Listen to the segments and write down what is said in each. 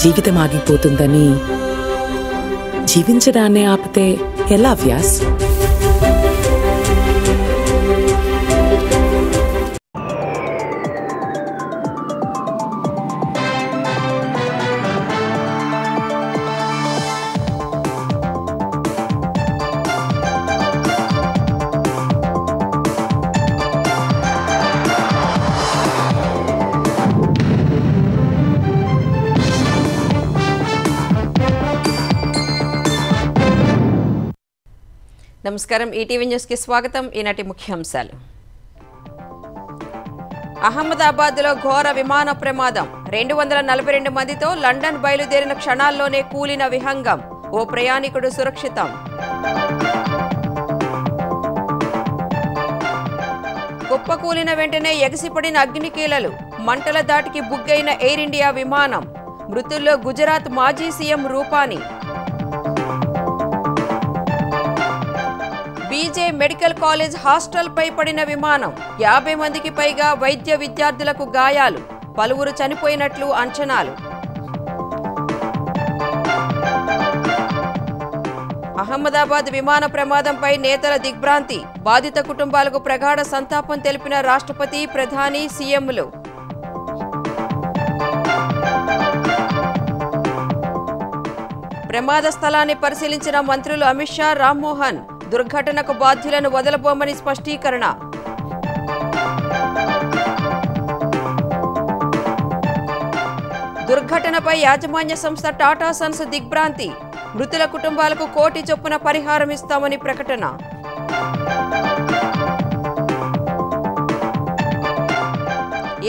జీవితం ఆగిపోతుందని జీవించడాన్ని ఆపితే ఎలా వ్యాస్? నమస్కారం, ఈటీవీ న్యూస్ కి స్వాగతం. ఈనాటి ముఖ్యాంశాలు. అహ్మదాబాద్లో ఘోర విమాన ప్రమాదం. 242 మందితో లండన్ బయలుదేరిన క్షణాల్లోనే కూలిన విహంగం. ఓ ప్రయాణికుడు సురక్షితం. కుప్పకూలిన వెంటనే ఎగసిపడిన అగ్నికీలలు. మంటల దాటికి బుగ్గైన ఎయిర్ ఇండియా విమానం. మృతుల్లో గుజరాత్ మాజీ CM Rupani. BJ medical college hostel పై పడిన విమానం. 50 మందికి పైగా వైద్య విద్యార్థులకు గాయాలు. పలువురు చనిపోయినట్లు అంచనాలు. అహ్మదాబాద్ విమాన ప్రమాదంపై నేతల దిగ్భ్రాంతి. బాధిత కుటుంబాలకు ప్రగాఢ సంతాపం తెలిపిన రాష్ట్రపతి, ప్రధాని, సీఎంలు. ప్రమాద స్థలాన్ని పరిశీలించిన మంత్రులు అమిత్ షా, రామ్మోహన్. దుర్ఘటనకు బాధ్యులను వదలబోమని స్పష్టీకరణ. దుర్ఘటనపై యాజమాన్య సంస్థ టాటా సన్స్ దిగ్భ్రాంతి. మృతుల కుటుంబాలకు 1 కోటి చొప్పున పరిహారం ఇస్తామని ప్రకటన.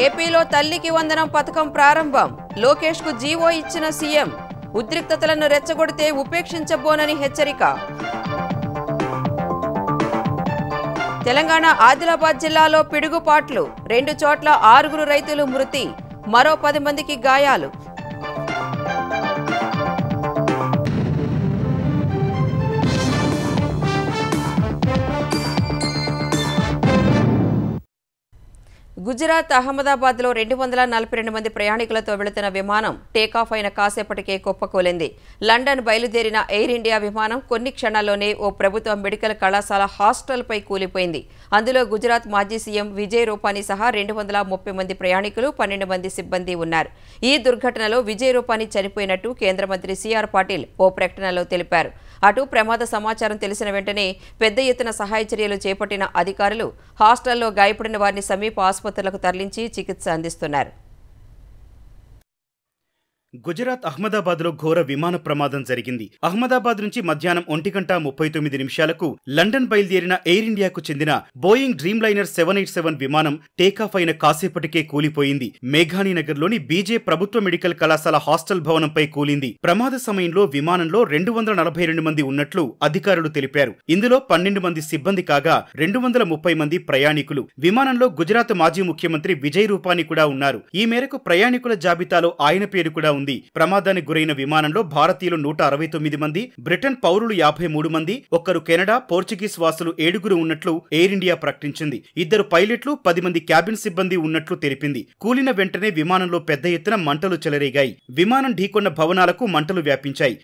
ఏపీలో తల్లికి వందనం పథకం ప్రారంభం. లోకేష్ కు జీవో ఇచ్చిన సీఎం. ఉద్రిక్తతలను రెచ్చగొడితే ఉపేక్షించబోనని హెచ్చరిక. తెలంగాణ ఆదిలాబాద్ జిల్లాలో పిడుగుపాట్లు. 2 చోట్ల 6 రైతులు మృతి. మరో 10 మందికి గాయాలు. గుజరాత్ అహ్మదాబాద్లో 242 మంది ప్రయాణికులతో వెళుతున్న విమానం టేకాఫ్ అయిన కాసేపటికే కుప్పకూలింది. లండన్ బయలుదేరిన ఎయిర్ ఇండియా విమానం కొన్ని క్షణాల్లోనే ఓ ప్రభుత్వ మెడికల్ కళాశాల హాస్టల్పై కూలిపోయింది. అందులో గుజరాత్ మాజీ సీఎం విజయ్ రూపానీ సహా 230 మంది ప్రయాణికులు, 12 మంది సిబ్బంది ఉన్నారు. ఈ దుర్ఘటనలో విజయ్ రూపానీ చనిపోయినట్టు కేంద్ర మంత్రి సిఆర్ పాటిల్ ఓ ప్రకటనలో తెలిపారు. అటు ప్రమాద సమాచారం తెలిసిన వెంటనే పెద్ద ఎత్తున సహాయ చర్యలు చేపట్టిన అధికారులు హాస్టల్లో గాయపడిన వారిని సమీప ఆసుపత్రులకు తరలించి చికిత్స అందిస్తున్నారు. గుజరాత్ అహ్మదాబాద్లో ఘోర విమాన ప్రమాదం జరిగింది. అహ్మదాబాద్ నుంచి మధ్యాహ్నం 1:39 లండన్ బయలుదేరిన ఎయిర్ ఇండియాకు చెందిన బోయింగ్ డ్రీమ్ లైనర్ 787 విమానం టేకాఫ్ అయిన కాసేపటికే కూలిపోయింది. మేఘానీనగర్లోని బీజే ప్రభుత్వ మెడికల్ కళాశాల హాస్టల్ భవనంపై కూలింది. ప్రమాద సమయంలో విమానంలో 242 మంది ఉన్నట్లు అధికారులు తెలిపారు. ఇందులో 12 మంది సిబ్బంది కాగా 230 మంది ప్రయాణికులు. విమానంలో గుజరాత్ మాజీ ముఖ్యమంత్రి విజయ్ రూపానీ కూడా ఉన్నారు. ఈ మేరకు ప్రయాణికుల జాబితాలో ఆయన పేరు కూడా ఉంది. ప్రమాదానికి గురైన విమానంలో భారతీయులు 169 మంది, బ్రిటన్ పౌరులు 53 మంది, 1 కెనడా, పోర్చుగీస్ వాసులు 7 ఉన్నట్లు ఎయిర్ ఇండియా ప్రకటించింది. 2 పైలట్లు, 10 మంది క్యాబిన్ సిబ్బంది ఉన్నట్లు తెలిపింది. కూలిన వెంటనే విమానంలో పెద్ద ఎత్తున మంటలు చెలరేగాయి. విమానం ఢీకొన్న భవనాలకు మంటలు వ్యాపించాయి.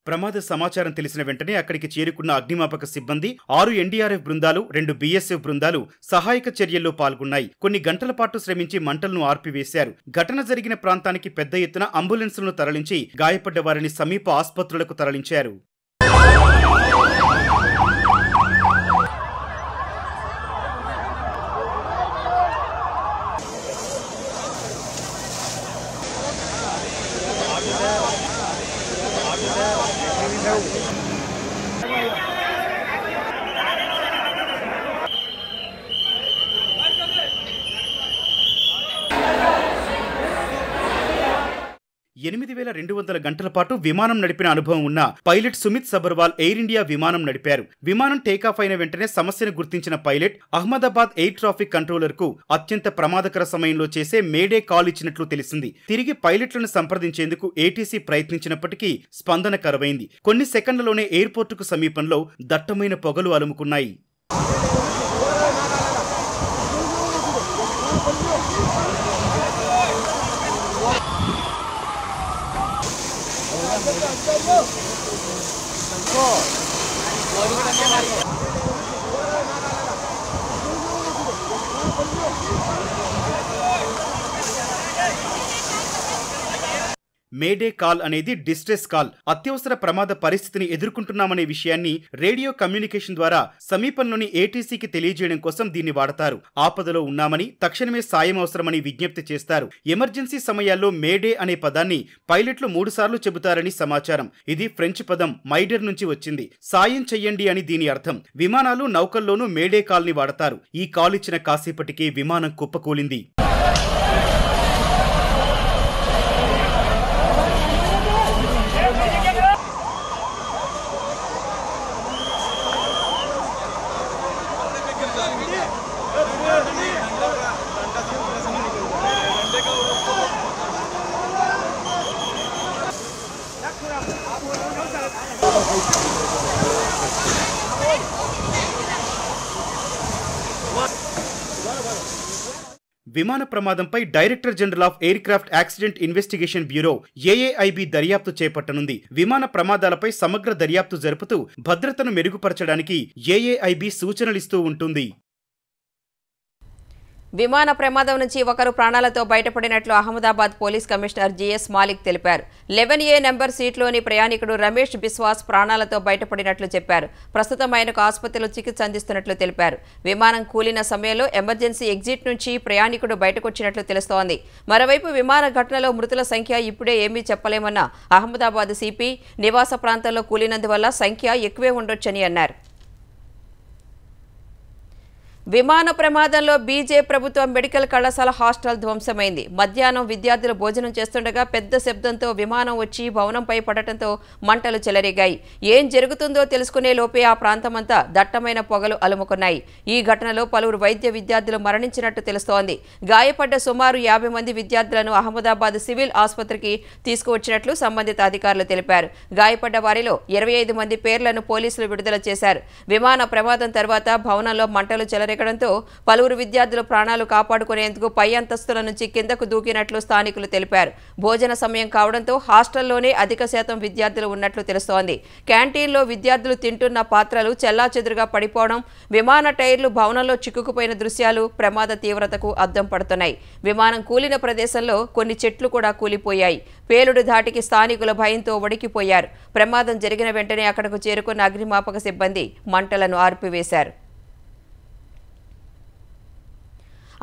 ప్రమాద సమాచారం తెలిసిన వెంటనే అక్కడికి చేరుకున్న అగ్నిమాపక సిబ్బంది 6 ఎన్డీఆర్ఎఫ్ బృందాలు, 2 బీఎస్ఎఫ్ బృందాలు సహాయక చర్యల్లో పాల్గొన్నాయి. కొన్ని గంటల పాటు శ్రమించి మంటలను ఆర్పివేశారు. ఘటన జరిగిన ప్రాంతానికి పెద్ద ఎత్తున అంబులెన్స్లను తరలించి గాయపడ్డ వారిని సమీప ఆసుపత్రులకు తరలించారు. 8,200 గంటల పాటు విమానం నడిపిన అనుభవం ఉన్న pilot Sumit Sabharwal air India విమానం నడిపారు. విమానం టేకాఫ్ అయిన వెంటనే సమస్యను గుర్తించిన pilot Ahmedabad air traffic controller కు అత్యంత ప్రమాదకర సమయంలో చేసే మేడే కాల్ ఇచ్చినట్లు తెలిసింది. తిరిగి పైలట్లను సంప్రదించేందుకు ఏటీసీ ప్రయత్నించినప్పటికీ స్పందన కరువైంది. కొన్ని సెకండ్లలోనే ఎయిర్పోర్టుకు సమీపంలో దట్టమైన పొగలు అలుముకున్నాయి. మేడే కాల్ అనేది డిస్ట్రెస్ కాల్. అత్యవసర ప్రమాద పరిస్థితిని ఎదుర్కొంటున్నామనే విషయాన్ని రేడియో కమ్యూనికేషన్ ద్వారా సమీపంలోని ఏటీసీకి తెలియజేయడం కోసం దీన్ని వాడతారు. ఆపదలో ఉన్నామని, తక్షణమే సాయం అవసరమని విజ్ఞప్తి చేస్తారు. ఎమర్జెన్సీ సమయాల్లో మేడే అనే పదాన్ని పైలట్లు 3 సార్లు చెబుతారని సమాచారం. ఇది ఫ్రెంచ్ పదం మైడర్ నుంచి వచ్చింది. సాయం చెయ్యండి అని దీని అర్థం. విమానాలు, నౌకల్లోనూ మేడే కాల్ ని వాడతారు. ఈ కాల్ ఇచ్చిన కాసేపటికే విమానం కుప్పకూలింది. విమాన ప్రమాదంపై director general of aircraft accident investigation bureau AAIB దర్యాప్తు చేపట్టనుంది. విమాన ప్రమాదాలపై సమగ్ర దర్యాప్తు జరుపుతూ భద్రతను మెరుగుపరచడానికి ఏఏఐబి సూచనలిస్తూ ఉంటుంది. విమాన ప్రమాదం నుంచి ఒకరు ప్రాణాలతో బయటపడినట్లు Ahmedabad police commissioner GS Malik తెలిపారు. 11A నెంబర్ సీట్లోని ప్రయాణికుడు రమేష్ బిస్వాస్ ప్రాణాలతో బయటపడినట్లు చెప్పారు. ప్రస్తుతం ఆయనకు ఆసుపత్రిలో చికిత్స అందిస్తున్నట్లు తెలిపారు. విమానం కూలిన సమయంలో ఎమర్జెన్సీ ఎగ్జిట్ నుంచి ప్రయాణికుడు బయటకొచ్చినట్లు తెలుస్తోంది. మరోవైపు విమాన ఘటనలో మృతుల సంఖ్య ఇప్పుడే ఏమీ చెప్పలేమన్న అహ్మదాబాద్ సిపి నివాస ప్రాంతంలో కూలినందువల్ల సంఖ్య ఎక్కువే ఉండొచ్చని అన్నారు. విమాన ప్రమాదంలో బీజే ప్రభుత్వ మెడికల్ కళాశాల హాస్టల్ ధ్వంసమైంది. మధ్యాహ్నం విద్యార్థులు భోజనం చేస్తుండగా పెద్ద శబ్దంతో విమానం వచ్చి భవనంపై పడటంతో మంటలు చెలరేగాయి. ఏం జరుగుతుందో తెలుసుకునే లోపే ఆ ప్రాంతమంతా దట్టమైన పొగలు అలుముకున్నాయి. ఈ ఘటనలో పలువురు వైద్య విద్యార్థులు మరణించినట్టు తెలుస్తోంది. గాయపడ్డ సుమారు 50 మంది విద్యార్థులను అహ్మదాబాద్ సివిల్ ఆసుపత్రికి తీసుకువచ్చినట్లు సంబంధిత అధికారులు తెలిపారు. గాయపడ్డ వారిలో 25 మంది పేర్లను పోలీసులు విడుదల చేశారు. విమాన ప్రమాదం తర్వాత భవనంలో మంటలు చెలరేగడంతో పలువురు విద్యార్థులు ప్రాణాలు కాపాడుకునేందుకు పై అంతస్తుల నుంచి కిందకు దూకినట్లు స్థానికులు తెలిపారు. భోజన సమయం కావడంతో హాస్టల్లోనే అధిక శాతం విద్యార్థులు ఉన్నట్లు తెలుస్తోంది. క్యాంటీన్లో విద్యార్థులు తింటున్న పాత్రలు చెల్లాచెదురుగా పడిపోవడం, విమాన టైర్లు భవనంలో చిక్కుకుపోయిన దృశ్యాలు ప్రమాద తీవ్రతకు అద్దం పడుతున్నాయి. విమానం కూలిన ప్రదేశంలో కొన్ని చెట్లు కూడా కూలిపోయాయి. పేలుడు ధాటికి స్థానికుల భయంతో వణికిపోయారు. ప్రమాదం జరిగిన వెంటనే అక్కడకు చేరుకున్న అగ్నిమాపక సిబ్బంది మంటలను ఆర్పివేశారు.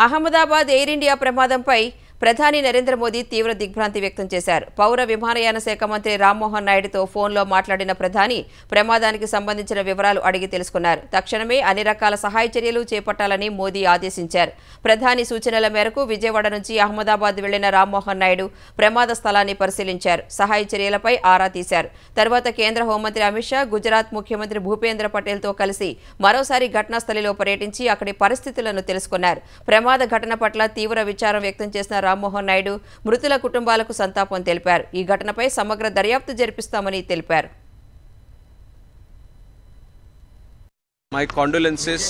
అహ్మదాబాద్ ఎయిర్ ఇండియా ప్రమాదంపై ప్రధాని నరేంద్ర మోదీ తీవ్ర దిగ్భ్రాంతి వ్యక్తం చేశారు. పౌర విమానయాన శాఖ మంత్రి రామ్మోహన్ నాయుడుతో ఫోన్లో మాట్లాడిన ప్రధాని ప్రమాదానికి సంబంధించిన వివరాలు అడిగి తెలుసుకున్నారు. తక్షణమే అన్ని రకాల సహాయ చర్యలు చేపట్టాలని మోదీ ఆదేశించారు. ప్రధాని సూచనల మేరకు విజయవాడ నుంచి అహ్మదాబాద్ వెళ్లిన రామ్మోహన్ నాయుడు ప్రమాద స్థలాన్ని పరిశీలించారు. సహాయ చర్యలపై ఆరా తీశారు. తర్వాత కేంద్ర హోంమంత్రి అమిత్ షా, గుజరాత్ ముఖ్యమంత్రి భూపేంద్ర పటేల్తో కలిసి మరోసారి ఘటనాస్థలిలో పర్యటించి అక్కడి పరిస్థితులను తెలుసుకున్నారు. ప్రమాద ఘటన పట్ల తీవ్ర విచారం వ్యక్తం చేసిన రామ్మోహన్ నాయుడు మృతుల కుటుంబాలకు సంతాపం తెలిపారు. ఈ ఘటనపై సమగ్ర దర్యాప్తు జరిపిస్తామని తెలిపారు. My condolences,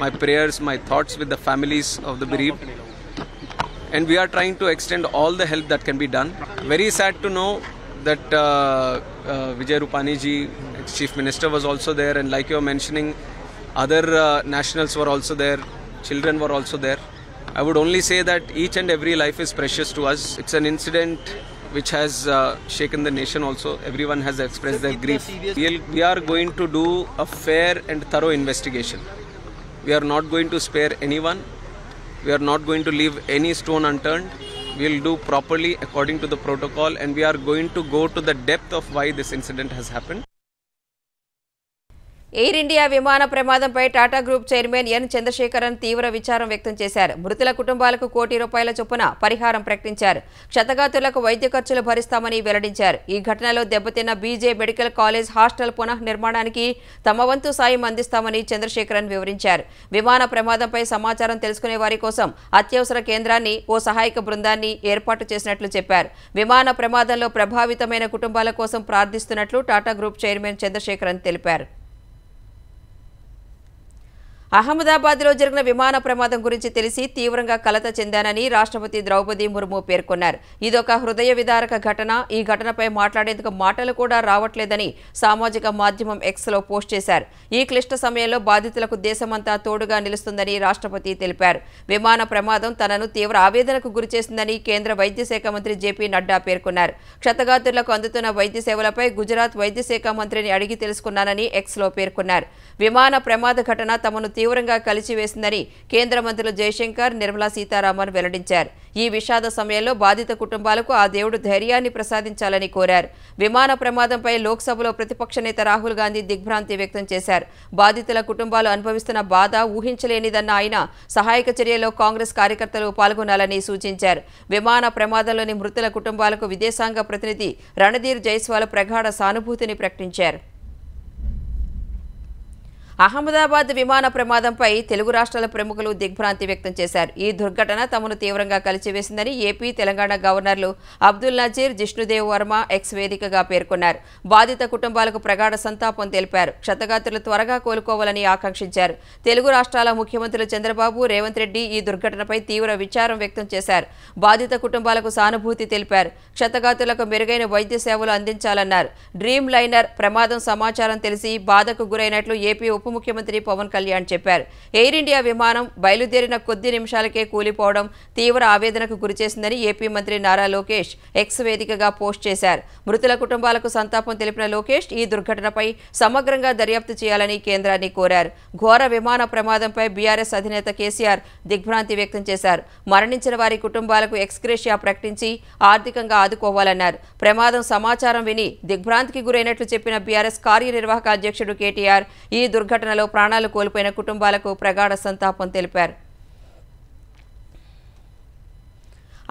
my prayers, my thoughts with the families of the bereaved, and we are trying to extend all the help that can be done. Very sad to know that Vijay Rupani ji, Chief Minister, was also there, and like you were mentioning, other nationals were also there, children were also there. I would only say that each and every life is precious to us. It's an incident which has shaken the nation also. Everyone has expressed their grief. We are going to do a fair and thorough investigation. We are not going to spare anyone. We are not going to leave any stone unturned. We will do properly according to the protocol, and we are going to go to the depth of why this incident has happened. Air India విమాన ప్రమాదంపై Tata group chairman N Chandrasekaran తీవ్ర విచారం వ్యక్తం చేశారు. మృతుల కుటుంబాలకు ₹1,00,00,000 చొప్పున పరిహారం ప్రకటించారు. క్షతగాత్రులకు వైద్య ఖర్చులు భరిస్తామని వెల్లడించారు. ఈ ఘటనలో దెబ్బతిన్న బీజే మెడికల్ కాలేజ్ హాస్టల్ పునః నిర్మాణానికి తమ వంతు సాయం అందిస్తామని చంద్రశేఖరన్ వివరించారు. విమాన ప్రమాదంపై సమాచారం తెలుసుకునే వారి కోసం అత్యవసర కేంద్రాన్ని, ఓ సహాయక బృందాన్ని ఏర్పాటు చేసినట్లు చెప్పారు. విమాన ప్రమాదంలో ప్రభావితమైన కుటుంబాల కోసం ప్రార్థిస్తున్నట్లు టాటా గ్రూప్ చైర్మన్ చంద్రశేఖరన్ తెలిపారు. అహ్మదాబాద్లో జరిగిన విమాన ప్రమాదం గురించి తెలిసి తీవ్రంగా కలత చెందానని రాష్ట్రపతి ద్రౌపది ముర్ము పేర్కొన్నారు. ఇదొక హృదయ విదారక ఘటన. ఈ ఘటనపై మాట్లాడేందుకు మాటలు కూడా రావట్లేదని సామాజిక మాధ్యమం ఎక్స్లో పోస్ట్ చేశారు. ఈ క్లిష్ట సమయంలో బాధితులకు దేశమంతా తోడుగా నిలుస్తుందని రాష్ట్రపతి తెలిపారు. విమాన ప్రమాదం తనను తీవ్ర ఆవేదనకు గురిచేసిందని కేంద్ర వైద్య శాఖ మంత్రి జేపీ నడ్డా పేర్కొన్నారు. క్షతగాత్రులకు అందుతున్న వైద్య సేవలపై గుజరాత్ వైద్య శాఖ మంత్రిని అడిగి తెలుసుకున్నానని ఎక్స్లో పేర్కొన్నారు. విమాన ప్రమాద ఘటన తమను తీవ్రంగా కలిచివేసిందని కేంద్ర మంత్రులు జయశంకర్, నిర్మలా సీతారామన్ వెల్లడించారు. ఈ విషాద సమయంలో బాధిత కుటుంబాలకు ఆ దేవుడు ధైర్యాన్ని ప్రసాదించాలని కోరారు. విమాన ప్రమాదంపై లోక్సభలో ప్రతిపక్ష నేత రాహుల్ గాంధీ దిగ్భ్రాంతి వ్యక్తం చేశారు. బాధితుల కుటుంబాలు అనుభవిస్తున్న బాధ ఊహించలేనిదన్న ఆయన సహాయక చర్యలో కాంగ్రెస్ కార్యకర్తలు పాల్గొనాలని సూచించారు. విమాన ప్రమాదంలోని మృతుల కుటుంబాలకు విదేశాంగ ప్రతినిధి రణధీర్ జైస్వాల్ ప్రగాఢ సానుభూతిని ప్రకటించారు. అహ్మదాబాద్ విమాన ప్రమాదంపై తెలుగు రాష్ట్రాల ప్రముఖులు దిగ్భ్రాంతి వ్యక్తం చేశారు. ఈ దుర్ఘటన తమను తీవ్రంగా కలిచివేసిందని ఏపీ, తెలంగాణ గవర్నర్లు అబ్దుల్ నజీర్, జిష్ణుదేవ్ వర్మ ఎక్స్ వేదికగా పేర్కొన్నారు. బాధిత కుటుంబాలకు ప్రగాఢ సంతాపం తెలిపారు. క్షతగాత్రులు త్వరగా కోలుకోవాలని ఆకాంక్షించారు. తెలుగు రాష్ట్రాల ముఖ్యమంత్రులు చంద్రబాబు, రేవంత్ రెడ్డి ఈ దుర్ఘటనపై తీవ్ర విచారం వ్యక్తం చేశారు. బాధిత కుటుంబాలకు సానుభూతి తెలిపారు. క్షతగాత్రులకు మెరుగైన వైద్య సేవలు అందించాలన్నారు. డ్రీమ్ లైనర్ ప్రమాదం సమాచారం తెలిసి బాధకు గురైనట్లు ఏపీ ఉప ముఖ్యమంత్రి పవన్ కళ్యాణ్ చెప్పారు. ఎయిర్ ఇండియా విమానం బయలుదేరిన కొద్ది నిమిషాలకే కూలిపోవడం తీవ్ర ఆవేదనకు గురిచేసిందని ఏపీ మంత్రి నారా లోకేష్ ఎక్స్ వేదికగా పోస్ట్ చేశారు. మృతుల కుటుంబాలకు సంతాపం తెలిపిన లోకేష్ ఈ దుర్ఘటనపై సమగ్రంగా దర్యాప్తు చేయాలని కేంద్రాన్ని కోరారు. ఘోర విమాన ప్రమాదంపై బీఆర్ఎస్ అధినేత కేసీఆర్ దిగ్భ్రాంతి వ్యక్తం చేశారు. మరణించిన వారి కుటుంబాలకు ఎక్స్గ్రేషియా ప్రకటించి ఆర్థికంగా ఆదుకోవాలన్నారు. ప్రమాదం సమాచారం విని దిగ్భ్రాంతికి గురైనట్లు చెప్పిన బీఆర్ఎస్ కార్యనిర్వాహక అధ్యక్షుడు కేటీఆర్ ఈ దుర్ఘటనలో ప్రాణాలు కోల్పోయిన కుటుంబాలకు ప్రగాఢ సంతాపం తెలిపారు.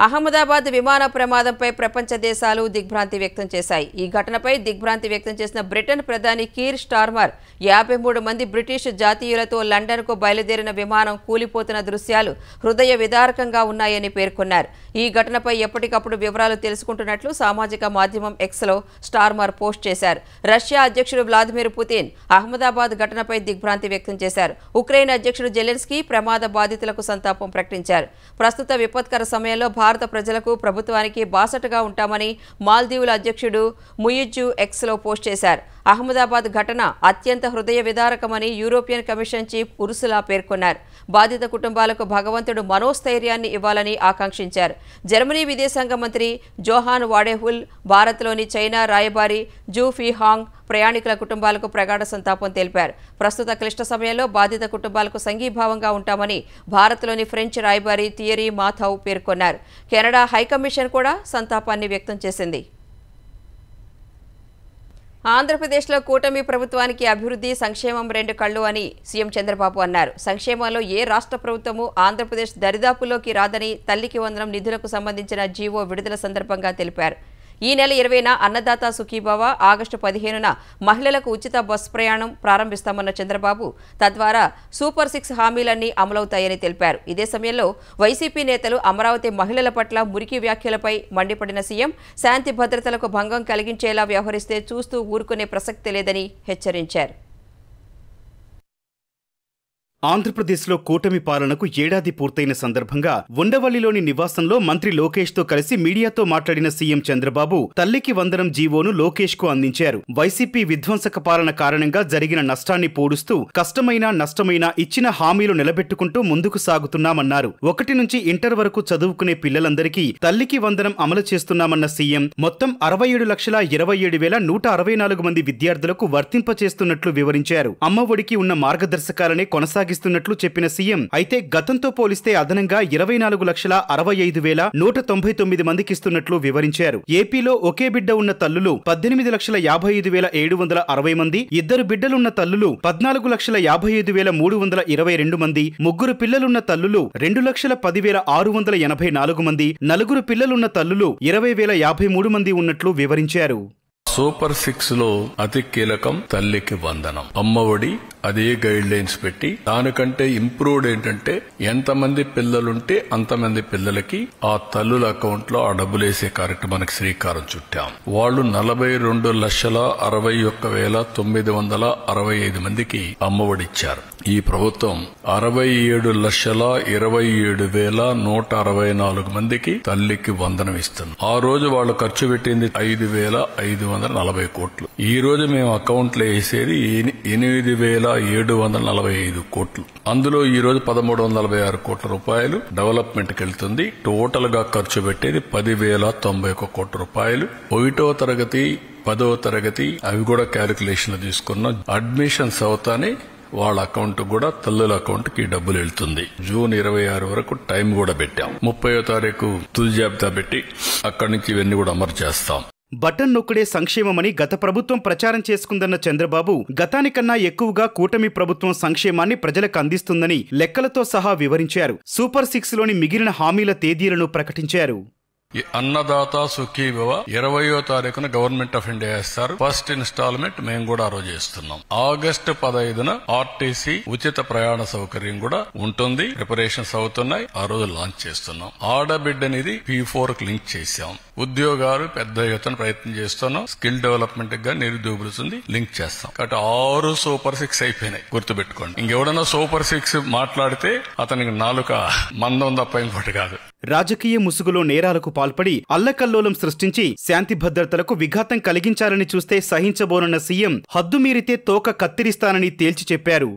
అహ్మదాబాద్ విమాన ప్రమాదంపై ప్రపంచ దేశాలు దిగ్భ్రాంతి వ్యక్తం చేశాయి. ఈ ఘటనపై దిగ్భ్రాంతి వ్యక్తం చేసిన బ్రిటన్ ప్రధాని కీర్ స్టార్మర్ 53 మంది బ్రిటిష్ జాతీయులతో లండన్కు బయలుదేరిన విమానం కూలిపోతున్న దృశ్యాలు హృదయ విదారకంగా ఉన్నాయని పేర్కొన్నారు. ఈ ఘటనపై ఎప్పటికప్పుడు వివరాలు తెలుసుకుంటున్నట్లు సామాజిక మాధ్యమం ఎక్స్లో స్టార్మర్ పోస్ట్ చేశారు. రష్యా అధ్యక్షుడు వ్లాదిమిర్ పుతిన్ అహ్మదాబాద్ ఘటనపై దిగ్భ్రాంతి వ్యక్తం చేశారు. ఉక్రెయిన్ అధ్యక్షుడు జెలెన్స్కీ ప్రమాద బాధితులకు సంతాపం ప్రకటించారు. ప్రస్తుత విపత్కర సమయంలో భారత ప్రజలకు, ప్రభుత్వానికి బాసటగా ఉంటామని మాల్దీవుల అధ్యక్షుడు ముయిజ్జు ఎక్స్లో పోస్ట్ చేశారు. అహ్మదాబాద్ ఘటన అత్యంత హృదయ విదారకమని యూరోపియన్ కమిషన్ చీఫ్ ఉర్సులా పేర్కొన్నారు. బాధిత కుటుంబాలకు భగవంతుడు మనోస్థైర్యాన్ని ఇవ్వాలని ఆకాంక్షించారు. జర్మనీ విదేశాంగ మంత్రి జోహాన్ వాడేహుల్, భారత్లోని చైనా రాయబారి జూ ఫీహాంగ్ ప్రయాణికుల కుటుంబాలకు ప్రగాఢ సంతాపం తెలిపారు. ప్రస్తుత క్లిష్ట సమయంలో బాధిత కుటుంబాలకు సంఘీభావంగా ఉంటామని భారత్లోని ఫ్రెంచ్ రాయబారి థియరీ మాథౌ పేర్కొన్నారు. కెనడా హైకమిషన్ కూడా సంతాపాన్ని వ్యక్తం చేసింది. ఆంధ్రప్రదేశ్లో కూటమి ప్రభుత్వానికి అభివృద్ధి, సంక్షేమం రెండు కళ్ళు అని సీఎం చంద్రబాబు అన్నారు. సంక్షేమంలో ఏ రాష్ట్ర ప్రభుత్వము ఆంధ్రప్రదేశ్ దరిదాపుల్లోకి రాదని తల్లికి వందనం నిధులకు సంబంధించిన జీవో విడుదల సందర్భంగా తెలిపారు. ఈ నెల 20న అన్నదాత సుఖీభవ, ఆగస్టు 15న మహిళలకు ఉచిత బస్సు ప్రయాణం ప్రారంభిస్తామన్న చంద్రబాబు తద్వారా సూపర్ 6 హామీలన్నీ అమలవుతాయని తెలిపారు. ఇదే సమయంలో వైసీపీ నేతలు అమరావతి మహిళల పట్ల మురికి వ్యాఖ్యలపై మండిపడిన సీఎం శాంతి భద్రతలకు భంగం కలిగించేలా వ్యవహరిస్తే చూస్తూ ఊరుకునే ప్రసక్తి లేదని హెచ్చరించారు. ఆంధ్రప్రదేశ్లో కూటమి పాలనకు ఏడాది పూర్తయిన సందర్భంగా ఉండవల్లిలోని నివాసంలో మంత్రి లోకేష్తో కలిసి మీడియాతో మాట్లాడిన సీఎం చంద్రబాబు తల్లికి వందనం జీవోను లోకేష్కు అందించారు. వైసీపీ విధ్వంసక పాలన కారణంగా జరిగిన నష్టాన్ని పూడుస్తూ కష్టమైన నష్టమైన ఇచ్చిన హామీలు నిలబెట్టుకుంటూ ముందుకు సాగుతున్నామన్నారు. 1 నుంచి ఇంటర్ వరకు చదువుకునే పిల్లలందరికీ తల్లికి వందనం అమలు చేస్తున్నామన్న సీఎం మొత్తం 67,27,164 మంది విద్యార్థులకు వర్తింపచేస్తున్నట్లు వివరించారు. అమ్మఒడికి ఉన్న మార్గదర్శకాలనే కొనసాగి కొనసాగిస్తున్నట్లు చెప్పిన సీఎం అయితే గతంతో పోలిస్తే అదనంగా 24,65,199 మందికిస్తున్నట్లు వివరించారు. ఏపీలో ఒకే బిడ్డ ఉన్న తల్లులు 18,55,760 మంది, ఇద్దరు బిడ్డలున్న తల్లులు 14,55,322 మంది, ముగ్గురు పిల్లలున్న తల్లులు 2,10,684 మంది, నలుగురు పిల్లలున్న తల్లులు 20,053 మంది ఉన్నట్లు వివరించారు. సూపర్ 6 లో అతి కీలకం తల్లికి వందనం, అమ్మఒడి అదే గైడ్ లైన్స్ పెట్టి దానికంటే ఇంప్రూవ్డ్ ఏంటంటే ఎంతమంది పిల్లలుంటే అంతమంది పిల్లలకి ఆ తల్లుల అకౌంట్ లో ఆ డబ్బులు వేసే కార్యక్రమానికి శ్రీకారం చుట్టాం. వాళ్ళు 42,61,965 మందికి అమ్మఒడి ఇచ్చారు. ఈ ప్రభుత్వం 67,27,164 మందికి తల్లికి వందనం ఇస్తుంది. ఆ రోజు వాళ్ళు ఖర్చు పెట్టింది 5,540 కోట్లు. ఈ రోజు మేము అకౌంట్లో వేసేది 8,745 కోట్లు. అందులో ఈ రోజు 1,346 కోట్ల రూపాయలు డెవలప్మెంట్ కి వెళ్తుంది. టోటల్ గా ఖర్చు పెట్టేది 10,091 కోట్ల రూపాయలు. 1వ తరగతి 10వ తరగతి అవి కూడా క్యాలిక్యులేషన్ తీసుకున్నాం. అడ్మిషన్స్ అవుతానే వాళ్ళ అకౌంట్ కూడా తల్లుల అకౌంట్ కి డబ్బులు వెళ్తుంది. జూన్ 26 వరకు టైం కూడా పెట్టాం. 30వ తారీఖు తుది జాబితా పెట్టి అక్కడి నుంచి ఇవన్నీ కూడా అమలు చేస్తాం. బటన్ నొక్కడే సంక్షేమమని గత ప్రభుత్వం ప్రచారం చేసుకుందన్న చంద్రబాబు గతానికన్నా ఎక్కువగా కూటమి ప్రభుత్వం సంక్షేమాన్ని ప్రజలకు అందిస్తుందని లెక్కలతో సహా వివరించారు. సూపర్ 6 లోని మిగిలిన హామీల తేదీలను ప్రకటించారు. ఈ అన్నదాత సుఖీభవ 20వ తారీఖున గవర్నమెంట్ ఆఫ్ ఇండియా ఇస్తారు. ఫస్ట్ ఇన్స్టాల్మెంట్ మేము కూడా ఆ రోజు ఇస్తున్నాం. ఆగస్టు 15న ఆర్టీసీ ఉచిత ప్రయాణ సౌకర్యం కూడా ఉంటుంది. ప్రిపరేషన్స్ అవుతున్నాయి. ఆ రోజు లాంచ్ చేస్తున్నాం. ఆడబిడ్డ అనేది P4 కి లింక్ చేశాం. ఉద్యోగాలు పెద్ద ఎత్తున ప్రయత్నం చేస్తున్నాం. స్కిల్ డెవలప్మెంట్ గా నిరుద్యోగులు లింక్ చేస్తాం. కాబట్టి 6 సూపర్ 6 అయిపోయినాయి. గుర్తుపెట్టుకోండి. ఇంకెవడన్నా సూపర్ 6 మాట్లాడితే అతనికి నాలుక మందం తప్ప ఇంకోటి కాదు. రాజకీయ ముసుగులో నేరాలకు పాల్పడి అల్లకల్లోలం సృష్టించి శాంతి భద్రతలకు విఘాతం కలిగించాలని చూస్తే సహించబోనన్న సీఎం హద్దుమీరితే తోక కత్తిరిస్తానని తేల్చి చెప్పారు.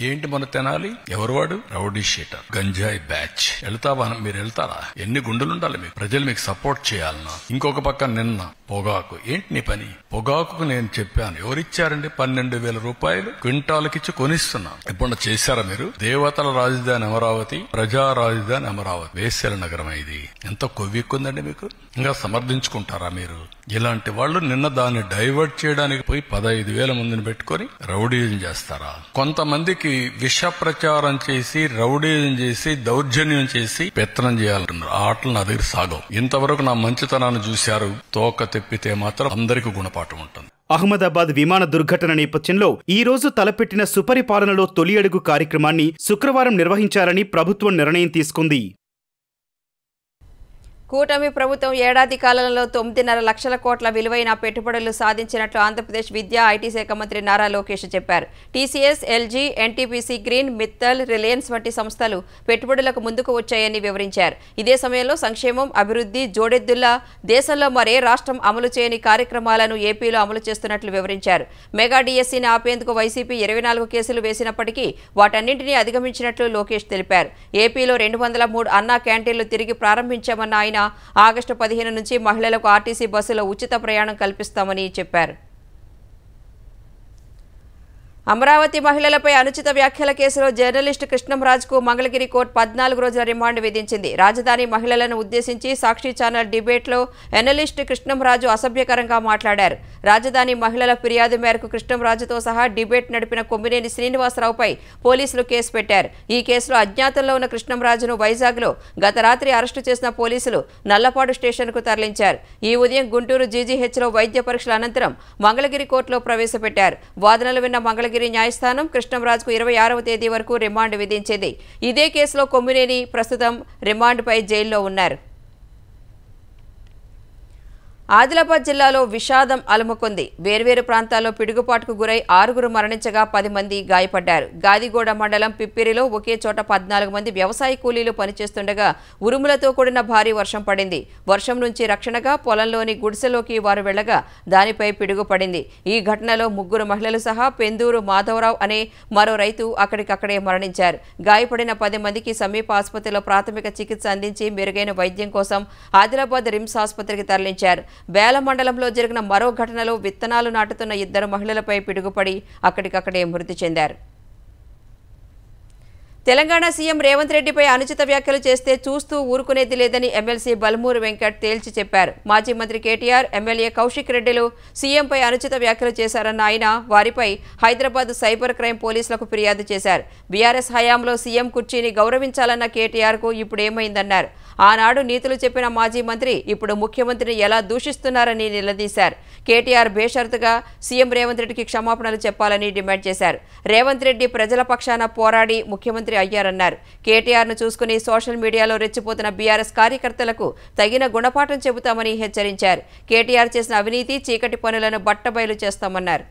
ఏంటి మన తెనాలి? ఎవరు వాడు? రౌడీ షీటర్, గంజాయి బ్యాచ్. వెళ్తావా? మీరు వెళ్తారా? ఎన్ని గుండెలుండాలి మీకు? ప్రజలు మీకు సపోర్ట్ చేయాలన్నా. ఇంకొక పక్క నిన్న పొగాకు. ఏంటి నీ పని? పొగాకు నేను చెప్పాను. ఎవరిచ్చారండి? 12,000 రూపాయలు క్వింటాలకిచ్చి కొనిస్తున్నా. ఎప్పుడన్నా చేశారా మీరు? దేవతల రాజధాని అమరావతి, ప్రజా రాజధాని అమరావతి, వేశ్యల నగరం. ఇది ఎంత కొవ్వెక్కుందండి మీకు? ఇంకా సమర్థించుకుంటారా మీరు? ఇలాంటి వాళ్ళు నిన్న దాన్ని డైవర్ట్ చేయడానికి పోయి 15,000 మందిని పెట్టుకుని రౌడీజం చేస్తారా? కొంతమందికి విష ప్రచారం చేసి రౌడీజం చేసి దౌర్జన్యం చేసి పెత్తనం చేయాలంటున్నారు. ఆ ఆటలు నా దగ్గర సాగవు. ఇంతవరకు నా మంచితనాన్ని చూశారు. తోక తెప్పితే మాత్రం అందరికీ గుణపాఠం ఉంటుంది. అహ్మదాబాద్ విమాన దుర్ఘటన నేపథ్యంలో ఈ రోజు తలపెట్టిన సుపరిపాలనలో తొలి అడుగు కార్యక్రమాన్ని శుక్రవారం నిర్వహించాలని ప్రభుత్వం నిర్ణయం తీసుకుంది. కూటమి ప్రభుత్వం ఏడాది కాలంలో 9.5 లక్షల కోట్ల విలువైన పెట్టుబడులు సాధించినట్లు ఆంధ్రప్రదేశ్ విద్యా ఐటీ శాఖ మంత్రి నారా లోకేష్ చెప్పారు. TCS, LG, NTPC green, Mittal, Reliance వంటి సంస్థలు పెట్టుబడులకు ముందుకు వచ్చాయని వివరించారు. ఇదే సమయంలో సంక్షేమం, అభివృద్ధి జోడెద్దుల్లా దేశంలో మరే రాష్ట్రం అమలు చేయని కార్యక్రమాలను ఏపీలో అమలు చేస్తున్నట్లు వివరించారు. మెగా డిఎస్సీని ఆపేందుకు వైసీపీ 24 కేసులు వేసినప్పటికీ వాటన్నింటినీ అధిగమించినట్లు లోకేష్ తెలిపారు. ఏపీలో 203 అన్నా క్యాంటీన్లు తిరిగి ప్రారంభించామన్న ఆయన ఆగస్టు 15 నుంచి మహిళలకు ఆర్టీసీ బస్సులో ఉచిత ప్రయాణం కల్పిస్తామని చెప్పారు. అమరావతి మహిళలపై అనుచిత వ్యాఖ్యల కేసులో జర్నలిస్టు కృష్ణంరాజుకు మంగళగిరి కోర్టు 14 రోజుల రిమాండ్ విధించింది. రాజధాని మహిళలను ఉద్దేశించి సాక్షి ఛానల్ డిబేట్లో ఎనలిస్టు కృష్ణంరాజు అసభ్యకరంగా మాట్లాడారు. రాజధాని మహిళల ఫిర్యాదు మేరకు కృష్ణంరాజుతో సహా డిబేట్ నడిపిన కొమ్మినేని శ్రీనివాసరావుపై పోలీసులు కేసు పెట్టారు. ఈ కేసులో అజ్ఞాతంలో ఉన్న కృష్ణంరాజును వైజాగ్లో గత రాత్రి అరెస్టు చేసిన పోలీసులు నల్లపాడు స్టేషన్కు తరలించారు. ఈ ఉదయం గుంటూరు జీజీహెచ్లో వైద్య పరీక్షల అనంతరం మంగళగిరి కోర్టులో ప్రవేశపెట్టారు. వాదనలు విన్న మంగళగిరి న్యాయస్థానం కృష్ణంరాజుకు 26వ తేదీ వరకు రిమాండ్ విధించింది. ఇదే కేసులో కొమ్మినేని ప్రస్తుతం రిమాండ్పై జైల్లో ఉన్నారు. ఆదిలాబాద్ జిల్లాలో విషాదం అలుముకుంది. వేర్వేరు ప్రాంతాల్లో పిడుగుపాటుకు గురై 6 మరణించగా 10 మంది గాయపడ్డారు. గాదిగూడ మండలం పిప్పిరిలో ఒకే చోట 14 మంది వ్యవసాయ కూలీలు పనిచేస్తుండగా ఉరుములతో కూడిన భారీ వర్షం పడింది. వర్షం నుంచి రక్షణగా పొలంలోని గుడిసెలోకి వారు వెళ్లగా దానిపై పిడుగు పడింది. ఈ ఘటనలో 3 మహిళలు సహా పెందూరు మాధవరావు అనే మరో రైతు అక్కడికక్కడే మరణించారు. గాయపడిన 10 మందికి సమీప ఆసుపత్రిలో ప్రాథమిక చికిత్స అందించి మెరుగైన వైద్యం కోసం ఆదిలాబాద్ రిమ్స్ ఆసుపత్రికి తరలించారు. బేల మండలంలో జరిగిన మరో ఘటనలో విత్తనాలు నాటుతున్న 2 మహిళలపై పిడుగుపడి అక్కడికక్కడే మృతి చెందారు. తెలంగాణ సీఎం రేవంత్ రెడ్డిపై అనుచిత వ్యాఖ్యలు చేస్తే చూస్తూ ఊరుకునేది లేదని ఎమ్మెల్సీ బల్మూరు వెంకట్ తేల్చి చెప్పారు. మాజీ మంత్రి కేటీఆర్, ఎమ్మెల్యే కౌశిక్ రెడ్డిలు సీఎంపై అనుచిత వ్యాఖ్యలు చేశారన్న ఆయన వారిపై హైదరాబాద్ సైబర్ క్రైమ్ పోలీసులకు ఫిర్యాదు చేశారు. బీఆర్ఎస్ హయాంలో సీఎం కుర్చీని గౌరవించాలన్న కేటీఆర్కు ఇప్పుడు ఏమైందన్నారు. ఆనాడు నీతులు చెప్పిన మాజీ మంత్రి ఇప్పుడు ముఖ్యమంత్రిని ఎలా దూషిస్తున్నారని నిలదీశారు. కేటీఆర్ బేషరతుగా సీఎం రేవంత్ రెడ్డికి క్షమాపణలు చెప్పాలని డిమాండ్ చేశారు. రేవంత్ రెడ్డి ప్రజల పక్షాన పోరాడి ముఖ్యమంత్రి అయ్యారన్నారు. కేటీఆర్ను చూసుకుని సోషల్ మీడియాలో రెచ్చిపోతున్న బీఆర్ఎస్ కార్యకర్తలకు తగిన గుణపాఠం చెబుతామని హెచ్చరించారు. కేటీఆర్ చేసిన అవినీతి, చీకటి పనులను బట్టబయలు చేస్తామన్నారు.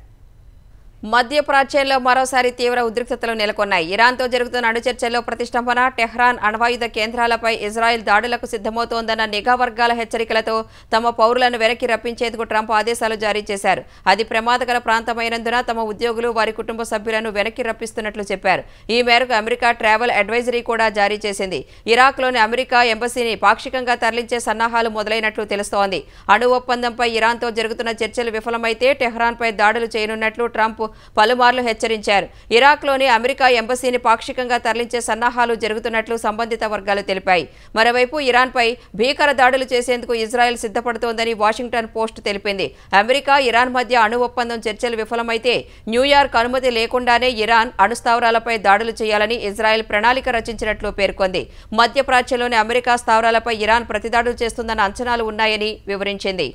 మధ్యప్రాచ్యంలో మరోసారి తీవ్ర ఉద్రిక్తతలు నెలకొన్నాయి. ఇరాన్తో జరుగుతున్న అణు చర్చల్లో ప్రతిష్టంభన, టెహ్రాన్ అణ్వాయుధ కేంద్రాలపై ఇజ్రాయెల్ దాడులకు సిద్ధమవుతోందన్న నిఘా వర్గాల హెచ్చరికలతో తమ పౌరులను వెనక్కి రప్పించేందుకు ట్రంప్ ఆదేశాలు జారీ చేశారు. అది ప్రమాదకర ప్రాంతమైనందున తమ ఉద్యోగులు, వారి కుటుంబ సభ్యులను వెనక్కి రప్పిస్తున్నట్లు చెప్పారు. ఈ మేరకు అమెరికా ట్రావెల్ అడ్వైజరీ కూడా జారీ చేసింది. ఇరాక్లోని అమెరికా ఎంబసీని పాక్షికంగా తరలించే సన్నాహాలు మొదలైనట్లు తెలుస్తోంది. అణు ఒప్పందంపై ఇరాన్తో జరుగుతున్న చర్చలు విఫలమైతే టెహ్రాన్పై దాడులు చేయనున్నట్లు ట్రంప్ పలుమార్లు హెచ్చరించారు. ఇరాక్లోని అమెరికా ఎంబసీని పాక్షికంగా తరలించే సన్నాహాలు జరుగుతున్నట్లు సంబంధిత వర్గాలు తెలిపాయి. మరోవైపు ఇరాన్పై భీకర దాడులు చేసేందుకు ఇజ్రాయెల్ సిద్ధపడుతోందని వాషింగ్టన్ పోస్ట్ తెలిపింది. అమెరికా, ఇరాన్ మధ్య అణు ఒప్పందం చర్చలు విఫలమైతే న్యూయార్క్ అనుమతి లేకుండానే ఇరాన్ అణు స్థావరాలపై దాడులు చేయాలని ఇజ్రాయెల్ ప్రణాళిక రచించినట్లు పేర్కొంది. మధ్యప్రాచ్యంలోని అమెరికా స్థావరాలపై ఇరాన్ ప్రతిదాడులు చేస్తుందన్న అంచనాలు ఉన్నాయని వివరించింది.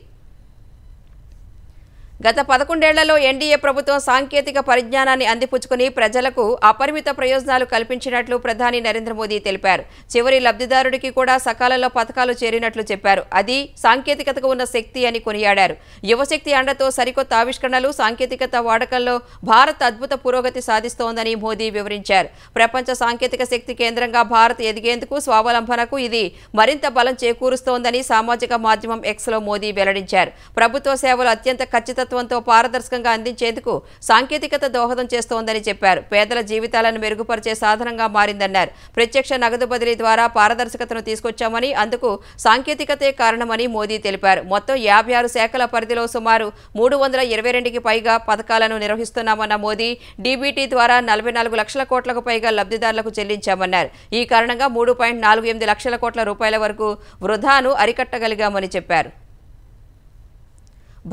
గత 11 ఏళ్లలో ఎన్డీఏ ప్రభుత్వం సాంకేతిక పరిజ్ఞానాన్ని అందిపుచ్చుకుని ప్రజలకు అపరిమిత ప్రయోజనాలు కల్పించినట్లు ప్రధాని నరేంద్ర మోదీ తెలిపారు. చివరి లబ్ధిదారుడికి కూడా సకాలంలో పథకాలు చేరినట్లు చెప్పారు. అది సాంకేతికతకు ఉన్న శక్తి అని కొనియాడారు. యువశక్తి అండతో సరికొత్త ఆవిష్కరణలు, సాంకేతికత వాడకంలో భారత్ అద్భుత పురోగతి సాధిస్తోందని మోదీ వివరించారు. ప్రపంచ సాంకేతిక శక్తి కేంద్రంగా భారత్ ఎదిగేందుకు, స్వావలంబనకు ఇది మరింత బలం చేకూరుస్తోందని సామాజిక మాధ్యమం ఎక్స్లో మోదీ వెల్లడించారు. ప్రభుత్వ సేవలు అత్యంత ఖచ్చితంగా పారదర్శకంగా అందించేందుకు సాంకేతికత దోహదం చేస్తోందని చెప్పారు. పేదల జీవితాలను మెరుగుపరిచే సాధనంగా మారిందన్నారు. ప్రత్యక్ష నగదు బదిలీ ద్వారా పారదర్శకతను తీసుకొచ్చామని, అందుకు సాంకేతికతే కారణమని మోదీ తెలిపారు. మొత్తం 56 శాఖల పరిధిలో సుమారు 322కి పైగా పథకాలను నిర్వహిస్తున్నామన్న మోదీ డీబీటీ ద్వారా 44 లక్షల కోట్లకు పైగా లబ్ధిదారులకు చెల్లించామన్నారు. ఈ కారణంగా 3.48 లక్షల కోట్ల రూపాయల వరకు వృధాను అరికట్టగలిగామని చెప్పారు.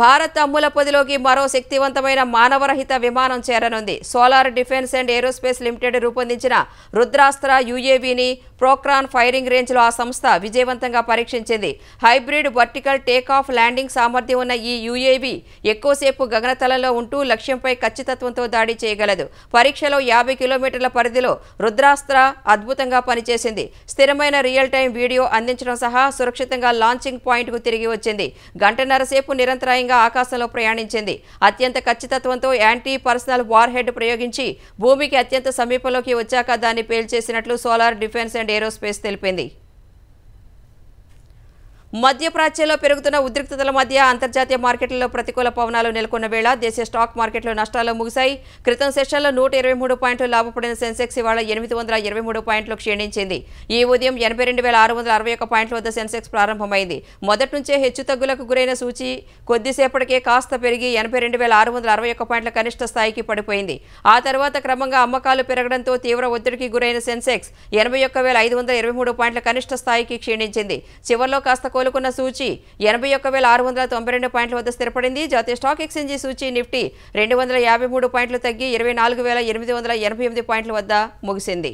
భారత్ అమ్ముల పొదిలోకి మరో శక్తివంతమైన మానవరహిత విమానం చేరనుంది. Solar defence and aerospace limited రూపొందించిన రుద్రాస్త్ర యూఏవీని ప్రోక్రాన్ ఫైరింగ్ రేంజ్లో ఆ సంస్థ విజయవంతంగా పరీక్షించింది. హైబ్రిడ్ వర్టికల్ టేకాఫ్ ల్యాండింగ్ సామర్థ్యం ఉన్న ఈ యూఏవీ ఎక్కువసేపు గగనతలంలో ఉంటూ లక్ష్యంపై ఖచ్చితత్వంతో దాడి చేయగలదు. పరీక్షలో 50 కిలోమీటర్ల పరిధిలో రుద్రాస్త్ర అద్భుతంగా పనిచేసింది. స్థిరమైన రియల్ టైం వీడియో అందించడం సహా సురక్షితంగా లాంచింగ్ పాయింట్కు తిరిగి వచ్చింది. గంటన్నర సేపు నిరంతరాయంగా ఆకాశంలో ప్రయాణించింది. అత్యంత ఖచ్చితత్వంతో యాంటీ పర్సనల్ వార్ హెడ్ ప్రయోగించి భూమికి అత్యంత సమీపంలోకి వచ్చాక దాన్ని పేల్చేసినట్లు సోలార్ డిఫెన్స్ అండ్ ఏరోస్పేస్ తెలిపింది. మధ్యప్రాచ్యంలో పెరుగుతున్న ఉద్రిక్తతల మధ్య అంతర్జాతీయ మార్కెట్లలో ప్రతికూల పవనాలు నెలకొన్న వేళ దేశీయ స్టాక్ మార్కెట్లు నష్టాల్లో ముగిశాయి. క్రితం సెషన్లో 123 పాయింట్లు లాభపడిన సెన్సెక్స్ ఇవాళ 823 పాయింట్లు క్షీణించింది. ఈ ఉదయం 82,661 పాయింట్ల వద్ద సెన్సెక్స్ ప్రారంభమైంది. మొదటి నుంచే హెచ్చుతగ్గులకు గురైన సూచీ కొద్దిసేపటికే కాస్త పెరిగి 82,661 పాయింట్ల కనిష్ట స్థాయికి పడిపోయింది. ఆ తర్వాత క్రమంగా అమ్మకాలు పెరగడంతో తీవ్ర ఒత్తిడికి గురైన సెన్సెక్స్ 81,523 పాయింట్ల కనిష్ట స్థాయికి క్షీణించింది. చివర్లో కాస్త కోలుకున్న సూచీ 81,692 పాయింట్ల వద్ద స్థిరపడింది. జాతీయ స్టాక్ ఎక్స్చేంజీ సూచీ నిఫ్టీ 253 పాయింట్లు తగ్గి 24,888 పాయింట్ల వద్ద ముగిసింది.